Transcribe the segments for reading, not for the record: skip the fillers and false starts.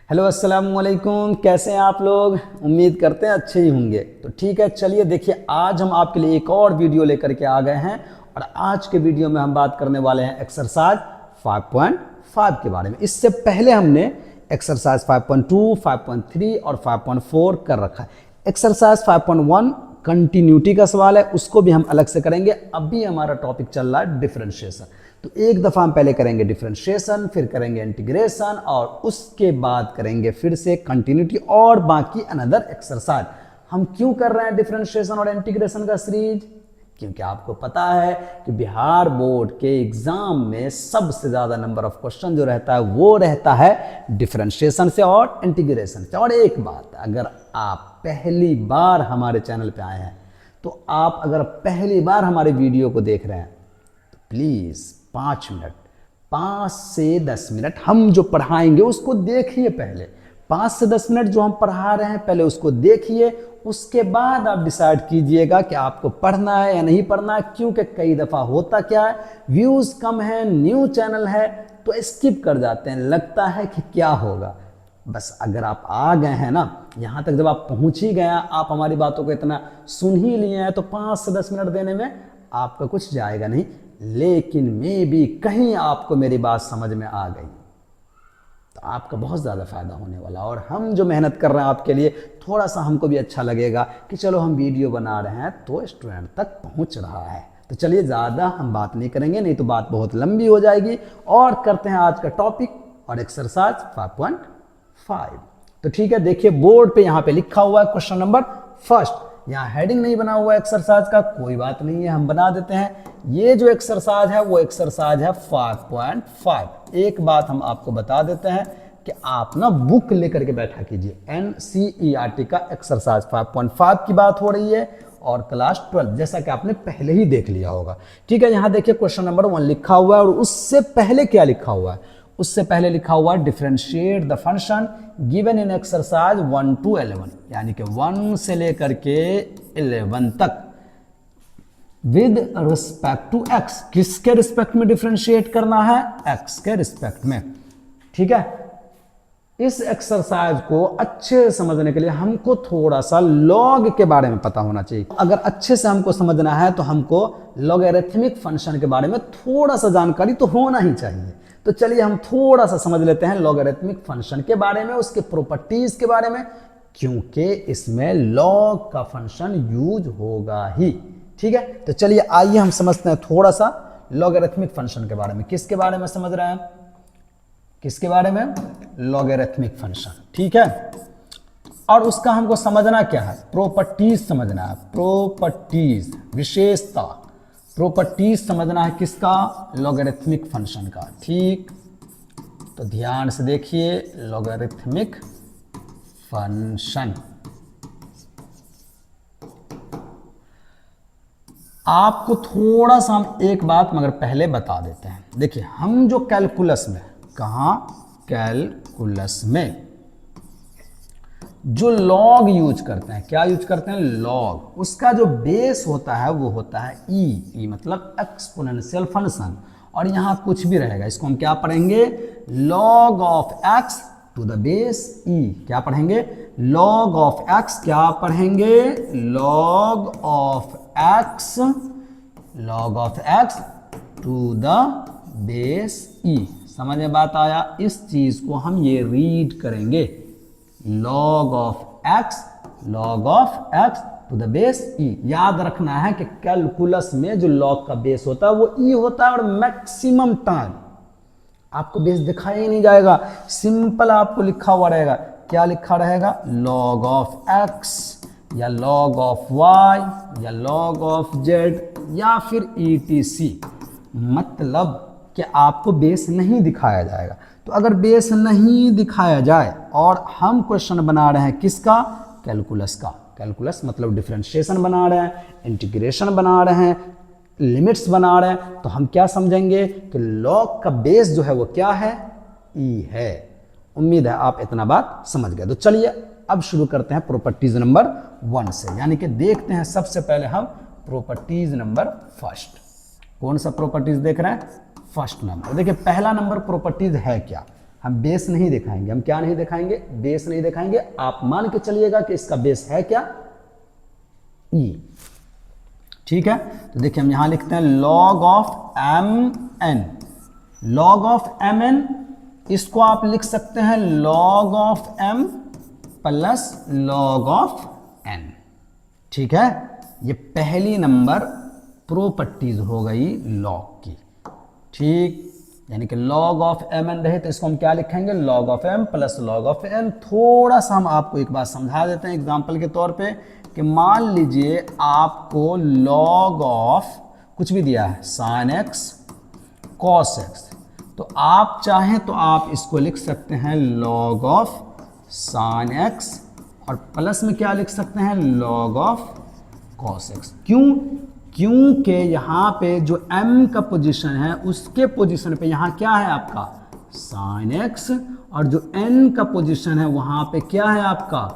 Hello अस्सलाम वालेकुम, कैसे हैं आप लोग। उम्मीद करते हैं अच्छे ही होंगे। तो ठीक है, चलिए देखिए आज हम आपके लिए एक और वीडियो लेकर के आ गए हैं और आज के वीडियो में हम बात करने वाले हैं एक्सरसाइज 5.5 के बारे में। इससे पहले हमने एक्सरसाइज 5.2, 5.3 और 5.4 कर रखा है। एक्सरसाइज 5.1 कंटिन्यूटी का सवाल है, उसको भी हम अलग से करेंगे। अभी हमारा टॉपिक चल रहा है डिफरेंशिएशन। तो एक दफा हम पहले करेंगे डिफरेंशिएशन, फिर करेंगे इंटीग्रेशन और उसके बाद करेंगे फिर से कंटिन्यूटी और बाकी अनदर एक्सरसाइज। हम क्यों कर रहे हैं डिफरेंशिएशन और इंटीग्रेशन का सीरीज? क्योंकि आपको पता है कि बिहार बोर्ड के एग्जाम में सबसे ज्यादा नंबर ऑफ क्वेश्चन जो रहता है वो रहता है डिफरेंशिएशन से और इंटीग्रेशन से। और एक बात, अगर आप पहली बार हमारे चैनल पे आए हैं तो आप अगर पहली बार हमारे वीडियो को देख रहे हैं तो प्लीज 5 से 10 मिनट हम जो पढ़ाएंगे उसको देखिए। पहले 5 से 10 मिनट जो हम पढ़ा रहे हैं पहले उसको देखिए, उसके बाद आप डिसाइड कीजिएगा कि आपको पढ़ना है या नहीं पढ़ना है। क्योंकि कई दफ़ा होता क्या है, व्यूज़ कम है, न्यू चैनल है तो स्किप कर जाते हैं, लगता है कि क्या होगा। बस अगर आप आ गए हैं ना यहाँ तक, जब आप पहुँच ही गए, आप हमारी बातों को इतना सुन ही लिए हैं तो 5 से 10 मिनट देने में आपका कुछ जाएगा नहीं। लेकिन मैं भी कहीं आपको मेरी बात समझ में आ गई तो आपका बहुत ज़्यादा फायदा होने वाला। और हम जो मेहनत कर रहे हैं आपके लिए, थोड़ा सा हमको भी अच्छा लगेगा कि चलो हम वीडियो बना रहे हैं तो स्टूडेंट तक पहुंच रहा है। तो चलिए ज़्यादा हम बात नहीं करेंगे, नहीं तो बात बहुत लंबी हो जाएगी। और करते हैं आज का टॉपिक और एक्सरसाइज 5.5। तो ठीक है, देखिए बोर्ड पे यहाँ पे लिखा हुआ है क्वेश्चन नंबर फर्स्ट। यहाँ हेडिंग नहीं बना हुआ एक्सरसाइज का, कोई बात नहीं है, हम बना देते हैं। ये जो एक्सरसाइज है वो एक्सरसाइज है 5.5। एक बात हम आपको बता देते हैं कि आप ना बुक लेकर के बैठा कीजिए। NCERT का एक्सरसाइज 5.5 की बात हो रही है और क्लास 12, जैसा कि आपने पहले ही देख लिया होगा। ठीक है, यहाँ देखिए क्वेश्चन नंबर 1 लिखा हुआ है और उससे पहले क्या लिखा हुआ है? उससे पहले लिखा हुआ है differentiate the function given in exercise 1 to 11, यानी कि 1 से लेकर के 11 तक विद रिस्पेक्ट टू एक्स। किसके रिस्पेक्ट में डिफरेंशिएट करना है? एक्स के रिस्पेक्ट में। ठीक है, इस एक्सरसाइज को अच्छे से समझने के लिए हमको थोड़ा सा लॉग के बारे में पता होना चाहिए। अगर अच्छे से हमको समझना है तो हमको लॉगरिथमिक फंक्शन के बारे में थोड़ा सा जानकारी तो होना ही चाहिए। तो चलिए हम थोड़ा सा समझ लेते हैं लॉगरिथमिक फंक्शन के बारे में, उसके प्रॉपर्टीज के बारे में, क्योंकि इसमें लॉग का फंक्शन यूज होगा ही। ठीक है, तो चलिए आइए हम समझते हैं थोड़ा सा लॉगरिथमिक फंक्शन के बारे में। किसके बारे में समझ रहे हैं? किसके बारे में? Logarithmic function. ठीक है, और उसका हमको समझना क्या है? प्रॉपर्टीज समझना है। प्रॉपर्टीज, विशेषता, प्रॉपर्टीज समझना है किसका? लॉगरिथमिक फंक्शन का। ठीक, तो ध्यान से देखिए लॉगरिथमिक फंक्शन। आपको थोड़ा सा हम एक बात मगर पहले बता देते हैं। देखिए हम जो कैलकुलस में, कहाँ? कैलकुलस में जो लॉग यूज करते हैं, क्या यूज करते हैं? लॉग। उसका जो बेस होता है वो होता है ई मतलब एक्सपोनेंशियल फंक्शन। और यहां कुछ भी रहेगा, इसको हम क्या पढ़ेंगे? Log of x to the base e. क्या पढ़ेंगे? Log of x. क्या पढ़ेंगे? Log of x, log of x to the base e. समझ में बात आया? इस चीज को हम ये रीड करेंगे, log of x, log of x to the base e. याद रखना है कि कैलकुलस में जो लॉग का बेस होता है वो ई होता है और मैक्सिमम टाइम आपको बेस दिखाई ही नहीं जाएगा, सिंपल आपको लिखा हुआ रहेगा। क्या लिखा रहेगा? लॉग ऑफ एक्स या लॉग ऑफ वाई या लॉग ऑफ जेड या फिर ETC। मतलब कि आपको बेस नहीं दिखाया जाएगा। तो अगर बेस नहीं दिखाया जाए और हम क्वेश्चन बना रहे हैं किसका? कैलकुलस का। कैलकुलस मतलब डिफरेंशिएशन बना रहे हैं, इंटीग्रेशन बना रहे हैं, लिमिट्स बना रहे हैं, तो हम क्या समझेंगे कि लॉग का बेस जो है वो क्या है? ई है। उम्मीद है आप इतना बात समझ गए। तो चलिए अब शुरू करते हैं प्रॉपर्टीज नंबर 1 से, यानी कि देखते हैं सबसे पहले हम प्रॉपर्टीज नंबर फर्स्ट। कौन सा प्रॉपर्टीज देख रहे हैं? First number. देखिए पहला नंबर प्रॉपर्टीज है क्या? हम बेस नहीं दिखाएंगे। हम क्या नहीं दिखाएंगे? बेस नहीं दिखाएंगे। आप मान के चलिएगा कि इसका बेस है क्या? ई। ठीक है, तो देखिए हम यहां लिखते हैं log of m n. log of m n, इसको आप लिख सकते हैं log of m plus log of n. ठीक है, ये पहली नंबर प्रॉपर्टीज हो गई लॉग की। ठीक, यानी कि log ऑफ एम एन रहे तो इसको हम क्या लिखेंगे? log of m plus log of n. थोड़ा सा हम आपको एक बात समझा देते हैं एग्जांपल के तौर पे कि मान लीजिए आपको log ऑफ कुछ भी दिया है sin x cos x, तो आप चाहें तो आप इसको लिख सकते हैं log ऑफ sin x और प्लस में क्या लिख सकते हैं? log of cos x। क्यों? क्योंकि यहाँ पे जो m का पोजीशन है उसके पोजीशन पे यहाँ क्या है आपका? sin x, और जो n का पोजीशन है वहाँ पे क्या है आपका?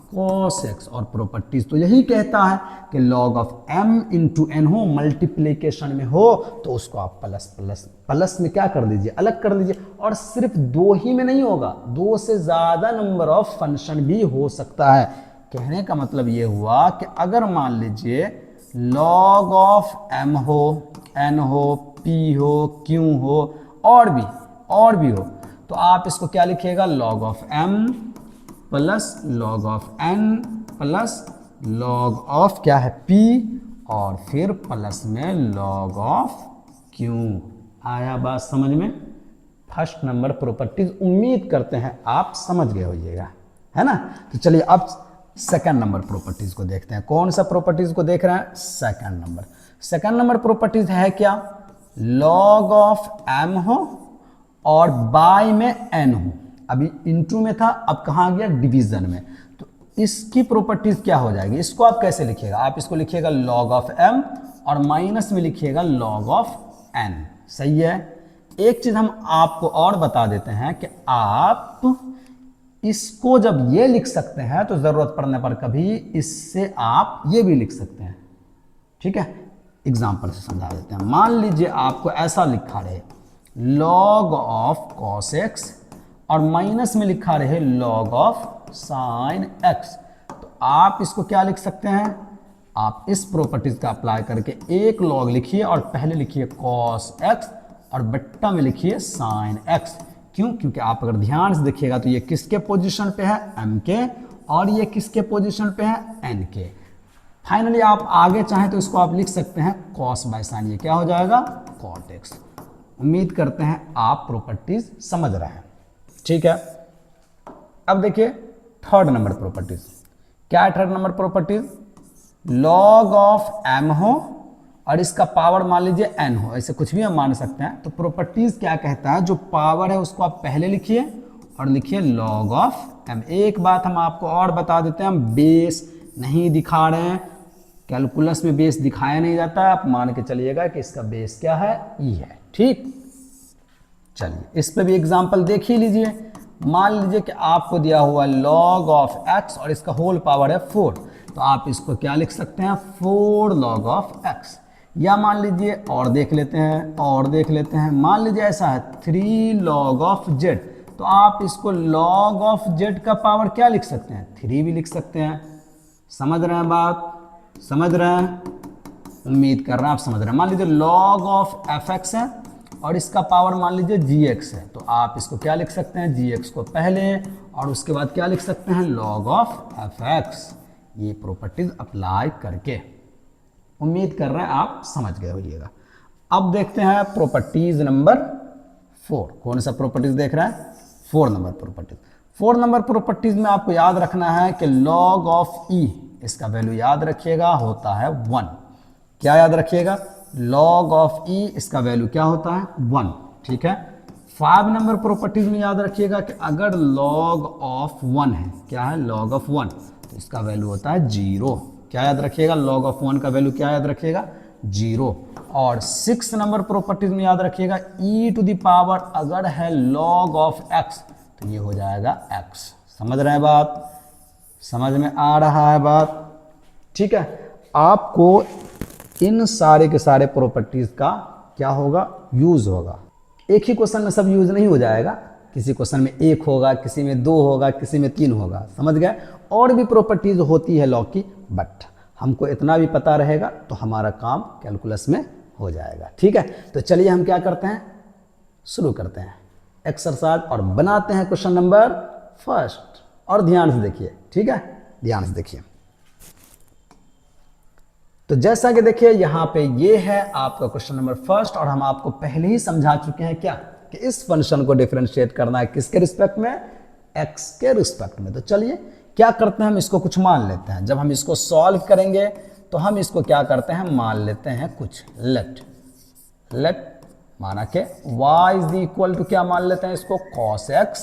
cos x। और प्रॉपर्टीज तो यही कहता है कि log of m into n हो, मल्टीप्लीकेशन में हो तो उसको आप प्लस प्लस प्लस में क्या कर दीजिए? अलग कर दीजिए। और सिर्फ दो ही में नहीं होगा, दो से ज़्यादा नंबर ऑफ फंक्शन भी हो सकता है। कहने का मतलब ये हुआ कि अगर मान लीजिए log ऑफ m हो, n हो, p हो, q हो और भी हो, तो आप इसको क्या लिखिएगा? log of m plus log of n plus log of क्या है? p और फिर प्लस में log ऑफ q। आया बात समझ में? फर्स्ट नंबर प्रॉपर्टीज उम्मीद करते हैं आप समझ गए होइएगा, है ना। तो चलिए अब सेकंड नंबर प्रॉपर्टीज को देखते हैं। कौन सा प्रॉपर्टीज को देख रहे हैं? सेकंड नंबर प्रॉपर्टीज है क्या? log ऑफ m हो और बाय में n हो। अभी इनटू में था, अब कहाँ गया? डिवीजन में। तो इसकी प्रॉपर्टीज क्या हो जाएगी? इसको आप कैसे लिखिएगा? आप इसको लिखिएगा log ऑफ m और माइनस में लिखिएगा log ऑफ n। सही है। एक चीज हम आपको और बता देते हैं कि आप इसको जब ये लिख सकते हैं तो जरूरत पड़ने पर कभी इससे आप ये भी लिख सकते हैं। ठीक है, एग्जाम्पल से समझा देते हैं। मान लीजिए आपको ऐसा लिखा रहे log ऑफ cos x और माइनस में लिखा रहे log ऑफ sin x, तो आप इसको क्या लिख सकते हैं? आप इस प्रॉपर्टीज का अप्लाई करके एक log लिखिए और पहले लिखिए cos x और बट्टा में लिखिए sin x। क्यों? क्योंकि आप अगर ध्यान से देखिएगा तो ये किसके पोजीशन पे है? m के, और ये किसके पोजीशन पे है? n के। फाइनली आप आगे चाहें तो इसको आप लिख सकते हैं cos बाय sin। ये क्या हो जाएगा? cot x। उम्मीद करते हैं आप प्रॉपर्टीज समझ रहे हैं। ठीक है, अब देखिए थर्ड नंबर प्रॉपर्टीज। क्या है third number properties? log of m हो और इसका पावर मान लीजिए n हो, ऐसे कुछ भी हम मान सकते हैं। तो प्रॉपर्टीज क्या कहता है? जो पावर है उसको आप पहले लिखिए और लिखिए log ऑफ m। एक बात हम आपको और बता देते हैं, हम बेस नहीं दिखा रहे हैं। कैलकुलस में बेस दिखाया नहीं जाता, आप मान के चलिएगा कि इसका बेस क्या है? ई है। ठीक, चलिए इस पे भी एग्जांपल देख ही लीजिए। मान लीजिए कि आपको दिया हुआ log ऑफ x और इसका होल पावर है 4, तो आप इसको क्या लिख सकते हैं? 4 log ऑफ x। या मान लीजिए और देख लेते हैं, मान लीजिए ऐसा है 3 log ऑफ z, तो आप इसको log ऑफ z का पावर क्या लिख सकते हैं? 3 भी लिख सकते हैं। समझ रहे हैं बात? समझ रहे हैं? उम्मीद कर रहे हैं आप समझ रहे हैं। मान लीजिए log ऑफ fx है और इसका पावर मान लीजिए gx है, तो आप इसको क्या लिख सकते हैं? gx को पहले और उसके बाद क्या लिख सकते हैं? log of fx। ये प्रॉपर्टीज अप्लाई करके उम्मीद कर रहे हैं आप समझ गए होइएगा। अब देखते हैं प्रॉपर्टीज नंबर 4। कौन सा प्रॉपर्टीज देख रहा है? 4 नंबर प्रॉपर्टीज। 4 नंबर प्रॉपर्टीज में आपको याद रखना है कि log ऑफ e, इसका वैल्यू याद रखिएगा होता है 1। क्या याद रखिएगा? log ऑफ e, इसका वैल्यू क्या होता है? 1। ठीक है। 5 नंबर प्रॉपर्टीज में याद रखिएगा कि अगर log ऑफ 1 है, क्या है? log ऑफ 1, तो इसका वैल्यू होता है 0। क्या याद रखिएगा? log ऑफ 1 का वैल्यू क्या याद रखिएगा? 0। और 6 नंबर प्रॉपर्टीज में याद रखिएगा e टू द पावर अगर है log ऑफ x, तो ये हो जाएगा x। समझ रहे हैं बात? समझ में आ रहा है बात? ठीक है, आपको इन सारे के सारे प्रॉपर्टीज का क्या होगा? यूज होगा। एक ही क्वेश्चन में सब यूज नहीं हो जाएगा किसी क्वेश्चन में 1 होगा, किसी में 2 होगा, किसी में 3 होगा, समझ गए। और भी प्रॉपर्टीज होती है लॉग की, बट हमको इतना भी पता रहेगा तो हमारा काम कैलकुलस में हो जाएगा। ठीक है, तो चलिए हम क्या करते हैं, शुरू करते हैं एक्सरसाइज और बनाते हैं क्वेश्चन नंबर फर्स्ट। और ध्यान से देखिए, ठीक है, ध्यान से देखिए। तो जैसा कि देखिए यहां पे ये है आपका क्वेश्चन नंबर फर्स्ट, और हम आपको पहले ही समझा चुके हैं क्या, कि इस फंक्शन को डिफरेंशिएट करना है किसके रिस्पेक्ट में, एक्स के रिस्पेक्ट में। तो चलिए क्या करते हैं, हम इसको कुछ मान लेते हैं। जब हम इसको सॉल्व करेंगे तो हम इसको क्या करते हैं, मान लेते हैं कुछ, लेट माना के y इज इक्वल टू क्या मान लेते हैं इसको, cos x,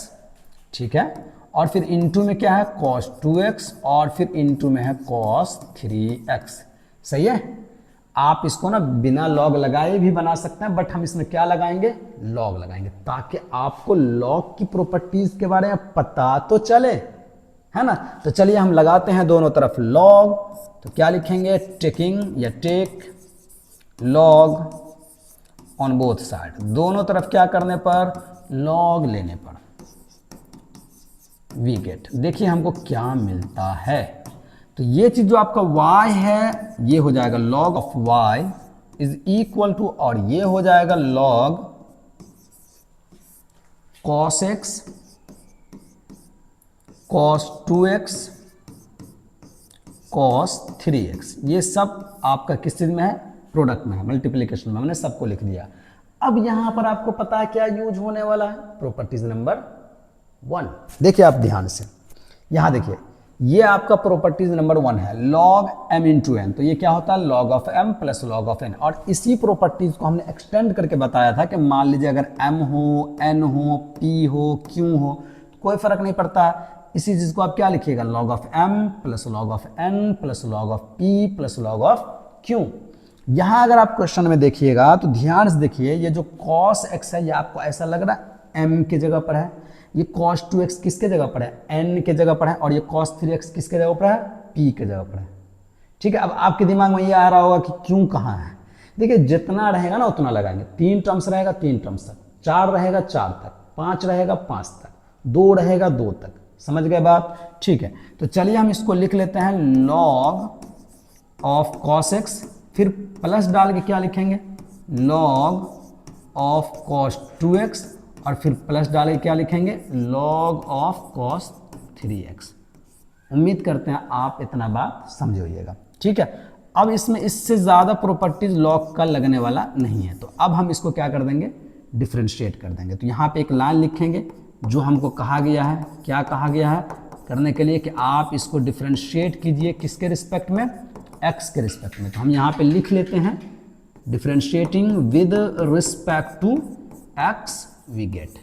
ठीक है, और फिर इनटू में क्या है cos 2x, और फिर इनटू में है cos 3x। सही है। आप इसको ना बिना लॉग लगाए भी बना सकते हैं, बट हम इसमें क्या लगाएंगे, लॉग लगाएंगे, ताकि आपको लॉग की प्रॉपर्टीज के बारे में पता तो चले, है ना। तो चलिए हम लगाते हैं दोनों तरफ लॉग। तो क्या लिखेंगे, टेकिंग या take log on both side, दोनों तरफ क्या करने पर, लॉग लेने पर, वी गेट। देखिए हमको क्या मिलता है, तो ये चीज जो आपका y है ये हो जाएगा log of y is equal to, और ये हो जाएगा log cos x cos 2x cos 3x। ये सब आपका किस चीज में है, प्रोडक्ट में है, मल्टीप्लीकेशन में, हमने सबको लिख दिया। अब यहां पर आपको पता है क्या यूज होने वाला है, प्रॉपर्टीज नंबर 1। देखिए आप ध्यान से, यहां देखिए ये आपका प्रॉपर्टीज नंबर 1 है, log m इंटू एन। तो ये क्या होता है, log of m plus log of n। और इसी प्रॉपर्टीज को हमने एक्सटेंड करके बताया था कि मान लीजिए अगर m हो, n हो, p हो, q हो, कोई फर्क नहीं पड़ता। इसी चीज को आप क्या लिखिएगा, log of m plus log of n plus log of p plus log of q। यहां अगर आप क्वेश्चन में देखिएगा तो ध्यान से देखिए, ये जो cos x है ये आपको ऐसा लग रहा है m की जगह पर है, ये cos 2x किसके जगह पर है, n के जगह पर है, और ये cos 3x किसके जगह पर है, p के जगह पर है। ठीक है, अब आपके दिमाग में ये आ रहा होगा कि क्यों कहाँ है। देखिए जितना रहेगा ना उतना लगाएंगे, 3 टर्म्स रहेगा 3 टर्म्स तक, 4 रहेगा 4 तक, 5 रहेगा 5 तक, 2 रहेगा 2 तक, समझ गए बात। ठीक है, तो चलिए हम इसको लिख लेते हैं log ऑफ cos x, फिर प्लस डाल के क्या लिखेंगे, log ऑफ cos 2x, और फिर प्लस डाले क्या लिखेंगे, log ऑफ cos 3x। उम्मीद करते हैं आप इतना बात समझ होइएगा। ठीक है, अब इसमें इससे ज़्यादा प्रॉपर्टीज log का लगने वाला नहीं है, तो अब हम इसको क्या कर देंगे, डिफरेंशिएट कर देंगे। तो यहाँ पे एक लाइन लिखेंगे जो हमको कहा गया है, क्या कहा गया है करने के लिए, कि आप इसको डिफरेंशिएट कीजिए किसके रिस्पेक्ट में, x के रिस्पेक्ट में। तो हम यहाँ पे लिख लेते हैं differentiating with respect to x we get.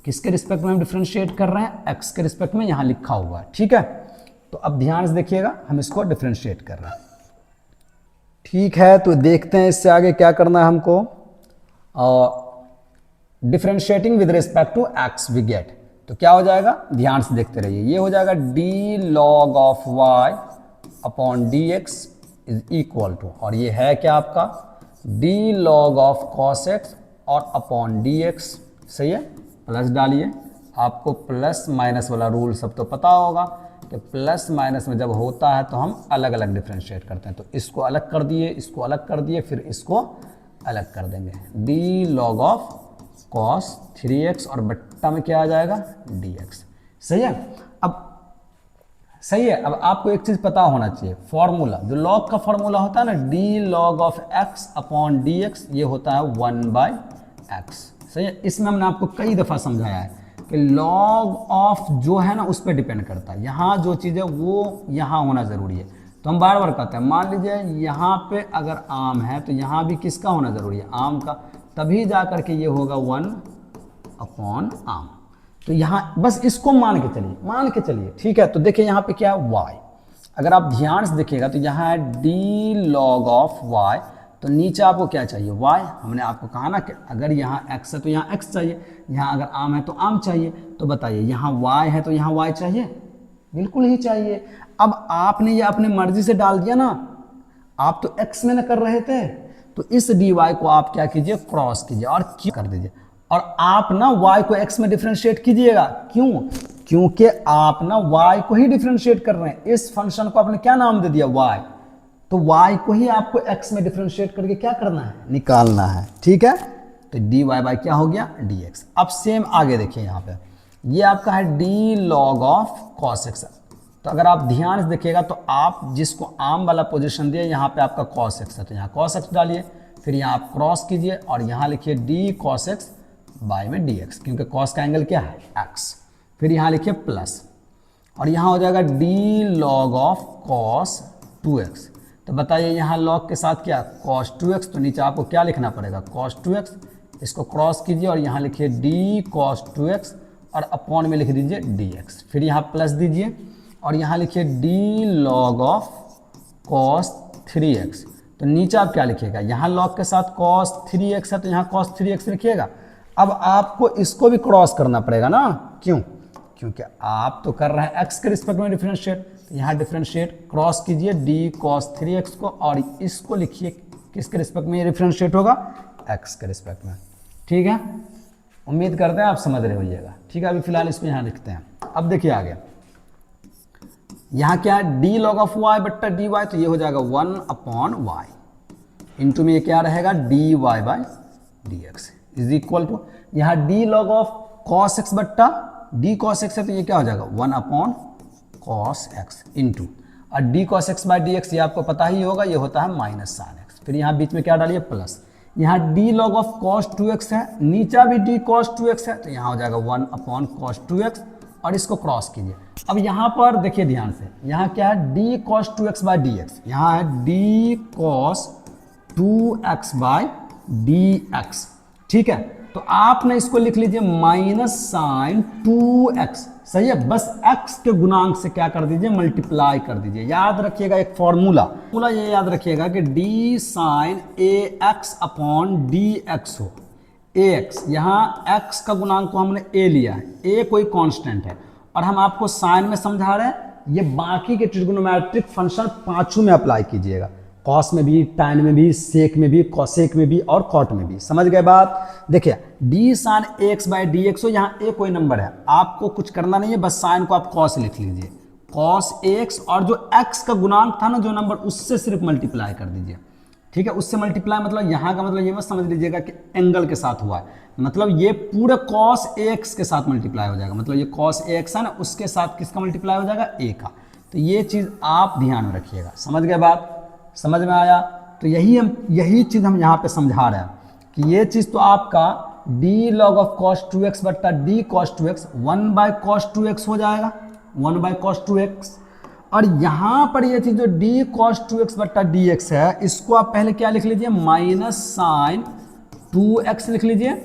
किसके रिस्पेक्ट में हम डिफरेंशिएट कर रहे हैं, x के रिस्पेक्ट में, यहां लिखा हुआ है। ठीक है, तो अब ध्यान से देखिएगा, हम इसको डिफरेंशिएट कर रहे हैं। ठीक है, तो देखते हैं इससे आगे क्या करना है हमको, differentiating with respect to x we get. तो क्या हो जाएगा, ध्यान से देखते रहिए, ये हो जाएगा d log of y upon dx is equal to, और ये है क्या आपका d log of cos x और अपॉन dx। सही है, प्लस डालिए, आपको प्लस माइनस वाला रूल सब तो पता होगा कि प्लस माइनस में जब होता है तो हम अलग अलग डिफरेंशिएट करते हैं। तो इसको अलग कर दिए, इसको अलग कर दिए, फिर इसको अलग कर देंगे, d log of cos 3x, और बट्टा में क्या आ जाएगा, dx। सही है, अब सही है, अब आपको एक चीज पता होना चाहिए, फॉर्मूला जो log का फॉर्मूला होता है ना, d log of x upon dx, ये होता है 1/x। सही है, इसमें हमने आपको कई दफ़ा समझाया है कि log ऑफ जो है ना उस पर डिपेंड करता है, यहाँ जो चीज़ है वो यहाँ होना ज़रूरी है। तो हम बार बार कहते हैं, मान लीजिए यहाँ पे अगर आम है तो यहाँ भी किसका होना ज़रूरी है, आम का, तभी जा करके ये होगा 1/आम। तो यहाँ बस इसको मान के चलिए। ठीक है, तो देखिए यहाँ पे क्या है, y। अगर आप ध्यान से देखिएगा तो यहाँ है d log ऑफ y, तो नीचे आपको क्या चाहिए, y। हमने आपको कहा ना कि अगर यहाँ x है तो यहाँ x चाहिए, यहाँ अगर आम है तो आम चाहिए। तो बताइए यहाँ y है तो यहाँ y चाहिए, बिल्कुल ही चाहिए। अब आपने ये अपनी मर्जी से डाल दिया ना, आप तो x में ना कर रहे थे, तो इस dy को आप क्या कीजिए, क्रॉस कीजिए और q कर दीजिए, और आप ना y को x में डिफरेंशिएट कीजिएगा। क्यों? क्योंकि आप ना y को ही डिफरेंशिएट कर रहे हैं। इस फंक्शन को आपने क्या नाम दे दिया? y। तो y को ही आपको x में डिफरेंशिएट करके क्या करना है? निकालना है। ठीक है, तो dy बाय क्या हो गया? dx। अब सेम आगे देखिए, यहाँ पे ये आपका है d log of cos x। तो अगर आप ध्यान से देखिएगा तो आप जिसको आम वाला पोजीशन दिए, यहाँ पे आपका cos x है, तो यहाँ cos x डालिए, फिर यहाँ आप क्रॉस कीजिए और यहाँ लिखिए d cos x बाय में dx, क्योंकि cos का एंगल क्या है? x। फिर यहाँ लिखिए प्लस, और यहाँ हो जाएगा d log of cos 2x। तो बताइए यहाँ log के साथ क्या? cos 2x। तो नीचे आपको क्या लिखना पड़ेगा? cos 2x। इसको क्रॉस कीजिए और यहाँ लिखिए d cos 2x और अपॉन में लिख दीजिए dx। फिर यहाँ प्लस दीजिए और यहाँ लिखिए d log of cos 3x। तो नीचे आप क्या लिखिएगा? यहाँ log के साथ cos 3x है तो यहाँ cos 3x लिखिएगा। अब आपको इसको भी क्रॉस करना पड़ेगा ना। क्यों? क्योंकि आप तो कर रहे हैं x के रिस्पेक्ट में डिफरेंशिएट, तो यहाँ डिफरेंशिएट क्रॉस कीजिए d cos 3x को, और इसको लिखिए किसके रिस्पेक्ट में ये डिफरेंशिएट होगा? x के रिस्पेक्ट में। ठीक है, उम्मीद करते हैं आप समझ रहे होइएगा। ठीक है, अभी फिलहाल इसको यहाँ लिखते हैं। अब देखिए आगे, यहाँ क्या है? d log ऑफ y बट्टा dy, तो ये हो जाएगा 1 अपॉन y इंटू में ये क्या रहेगा? dy by dx is equal to यहाँ d log of cos x बट्टा d cos x है, तो ये क्या हो जाएगा? 1 अपॉन cos x इंटू, और d cos x by dx ये आपको पता ही होगा, ये होता है माइनस साइन x। फिर यहाँ बीच में क्या डालिए? प्लस। यहाँ d log of cos 2x है, नीचा भी d cos 2x है, तो यहाँ हो जाएगा 1 अपॉन cos 2x, और इसको क्रॉस कीजिए। अब यहाँ पर देखिए ध्यान से, यहाँ क्या है? d cos 2x bye dx, यहाँ है d cos 2x bye dx। ठीक है, तो आपने इसको लिख लीजिए माइनस साइन 2x। सही है, बस x के गुणांक से क्या कर दीजिए? मल्टीप्लाई कर दीजिए। याद रखिएगा एक फॉर्मूला ये याद रखिएगा कि d sine ax upon dx हो। ax, यहाँ x का गुणांक को हमने a लिया है, a कोई कांस्टेंट है, और हम आपको साइन में समझा रहे हैं। ये बाकी के ट्रिग्नोमेट्रिक फंक्शन पांचों में अप्लाई कीजिएगा, कॉस में भी, टाइन में भी, सेक में भी, कॉसेक में भी और कॉट में भी। समझ गए बात? देखिए d sine ax by dx हो, यहाँ a कोई नंबर है, आपको कुछ करना नहीं है, बस साइन को आप कॉस लिख लीजिए, कॉस ax, और जो x का गुणांक था ना जो नंबर, उससे सिर्फ मल्टीप्लाई कर दीजिए। ठीक है, उससे मल्टीप्लाई मतलब यहाँ का मतलब ये मत समझ लीजिएगा कि एंगल के साथ हुआ है, मतलब ये पूरे cos ax के साथ मल्टीप्लाई हो जाएगा, मतलब ये cos ax है ना, उसके साथ किसका मल्टीप्लाई हो जाएगा? a का। तो ये चीज़ आप ध्यान में रखिएगा। समझ गए बात? समझ में आया? तो यही चीज़ हम यहाँ पे समझा रहे हैं कि ये चीज़ तो आपका d log of cos 2x बट्टा d cos 2x 1 bye cos 2x हो जाएगा, 1 बाय cos 2x। और यहाँ पर ये चीज़ जो d cos 2x बट्टा dx है, इसको आप पहले क्या लिख लीजिए? माइनस साइन 2x लिख लीजिए,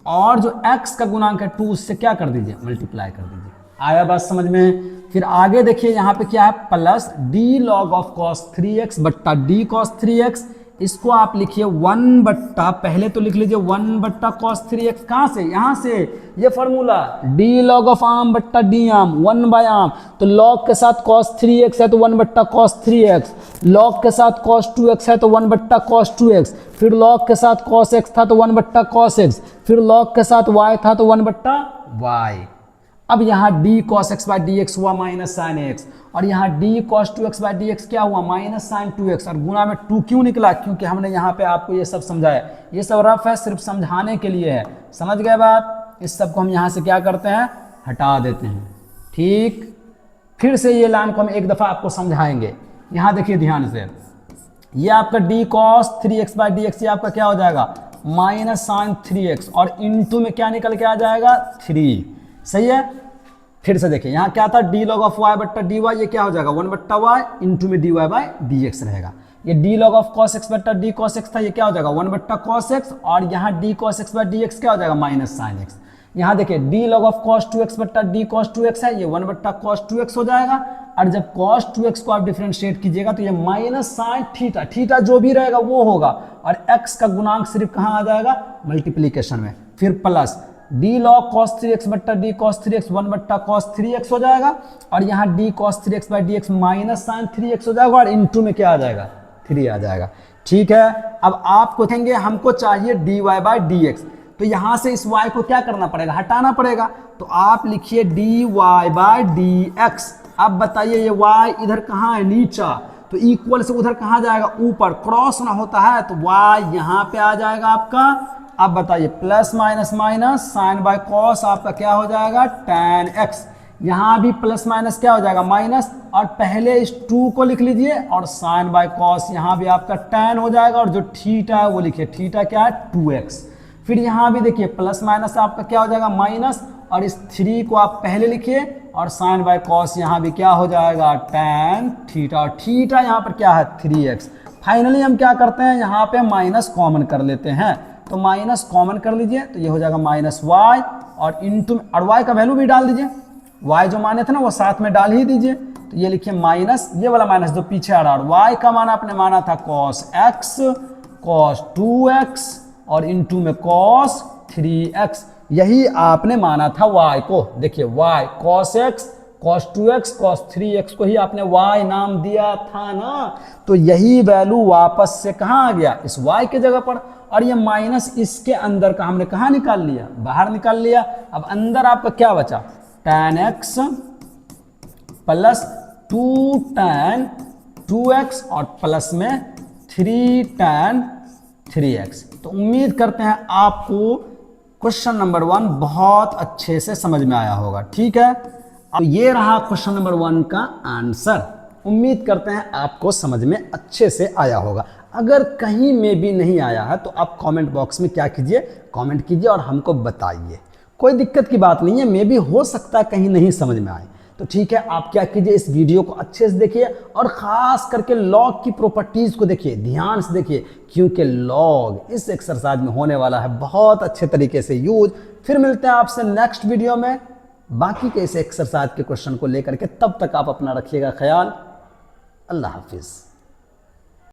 और जो x का गुणांक है 2, उससे क्या कर दीजिए? मल्टीप्लाई कर दीजिए। आया बात समझ में? फिर आगे देखिए यहाँ पे क्या है? Plus d log of cos 3x बट्टा d cos 3x, इसको आप लिखिए 1 बट्टा, पहले तो लिख लीजिए 1 बट्टा cos 3x। कहाँ से? यहाँ से, ये formula d log of arm बट्टा d आर्म 1 बाय आर्म, तो log के साथ cos 3x है तो 1 बट्टा cos 3x, log के साथ cos 2x है तो 1 बट्टा cos 2x, फिर log के साथ cos x था तो 1 बट्टा cos x, फिर log के साथ y था तो 1 बट्टा y। अब यहाँ d cos x by dx हुआ माइनस साइन x, और यहाँ d cos 2x bye dx क्या हुआ? माइनस साइन 2x, और गुणा में 2 क्यों निकला? क्योंकि हमने यहाँ पे आपको ये सब समझाया, ये सब रफ है, सिर्फ समझाने के लिए है। समझ गए बात? इस सब को हम यहाँ से क्या करते हैं? हटा देते हैं। ठीक, फिर से ये लाइन को हम एक दफ़ा आपको समझाएंगे। यहाँ देखिए ध्यान से, ये आपका d cos 3x by dx, ये आपका क्या हो जाएगा? माइनस साइन 3x, और इंटू में क्या निकल के आ जाएगा? 3। सही है, फिर से देखिए यहाँ क्या था? d log ऑफ y बट्टा dy, ये क्या हो जाएगा? 1 बट्टा y इंटू में dy बाय dx रहेगा। ये d log of cos x बट्टा d cos x था, ये क्या हो जाएगा? 1 बट्टा cos x, और यहाँ d cos x by dx क्या हो जाएगा? Minus sine x। यहाँ देखिए d log of cos 2x बट्टा d cos 2x है, ये 1 बट्टा cos 2x हो जाएगा, और जब cos 2x को आप डिफरेंशिएट कीजिएगा तो ये माइनस साइन थीटा, थीटा जो भी रहेगा वो होगा, और x का गुणांक सिर्फ कहाँ आ जाएगा? मल्टीप्लीकेशन में। फिर plus d log cos 3x बट्टा d cos 3x 1 बट्टा cos 3x हो जाएगा, और यहाँ d cos 3x by dx minus sine 3x हो जाएगा, और इंटू में क्या आ जाएगा? 3 आ जाएगा। ठीक है, अब आपको कहेंगे हमको चाहिए dy बाय dx, तो यहां से इस y को क्या करना पड़ेगा, हटाना पड़ेगा। तो आप लिखिए dy बाय dx। अब बताइए ये y इधर कहाँ है, नीचा, तो इक्वल से उधर कहाँ जाएगा, ऊपर, क्रॉस ना होता है तो y यहाँ पे आ जाएगा आपका। अब बताइए plus minus minus sine by cos आपका क्या हो जाएगा, tan x। यहाँ भी प्लस माइनस क्या हो जाएगा, माइनस, और पहले इस 2 को लिख लीजिए और साइन बाय कॉस यहाँ भी आपका tan हो जाएगा, और जो थीटा है वो लिखिए, थीटा क्या है 2x। फिर यहाँ भी देखिए प्लस माइनस आपका क्या हो जाएगा, माइनस, और इस 3 को आप पहले लिखिए और साइन बाय कॉस यहाँ भी क्या हो जाएगा, tan थीटा, और थीटा यहाँ पर क्या है 3x। फाइनली हम क्या करते हैं, यहाँ पे माइनस कॉमन कर लेते हैं, तो माइनस कॉमन कर लीजिए तो ये हो जाएगा माइनस y, और इंटू, और y का वैल्यू भी डाल दीजिए, y जो माने थे ना वो साथ में डाल ही दीजिए। तो ये लिखिए माइनस, ये वाला माइनस जो पीछे आ रहा है, और y का मान आपने माना था cos x, cos 2x, और इंटू में cos 3x, यही आपने माना था y को। देखिए y cos x, cos 2x, cos 3x को ही आपने y नाम दिया था ना, तो यही वैल्यू वापस से कहाँ आ गया, इस y के जगह पर, और ये माइनस इसके अंदर का हमने कहाँ निकाल लिया, बाहर निकाल लिया। अब अंदर आपका क्या बचा, tan x plus 2 tan 2x, और प्लस में 3 tan 3x। तो उम्मीद करते हैं आपको क्वेश्चन नंबर 1 बहुत अच्छे से समझ में आया होगा, ठीक है। अब ये रहा क्वेश्चन नंबर 1 का आंसर। उम्मीद करते हैं आपको समझ में अच्छे से आया होगा। अगर कहीं में भी नहीं आया है तो आप कमेंट बॉक्स में क्या कीजिए, कमेंट कीजिए और हमको बताइए, कोई दिक्कत की बात नहीं है, मे भी हो सकता है कहीं नहीं समझ में आए, तो ठीक है। आप क्या कीजिए, इस वीडियो को अच्छे से देखिए और खास करके लॉग की प्रॉपर्टीज को देखिए, ध्यान से देखिए, क्योंकि लॉग इस एक्सरसाइज में होने वाला है बहुत अच्छे तरीके से यूज। फिर मिलते हैं आपसे नेक्स्ट वीडियो में बाकी के इस एक्सरसाइज के क्वेश्चन को लेकर के। तब तक आप अपना रखिएगा ख्याल। अल्लाह हाफिज।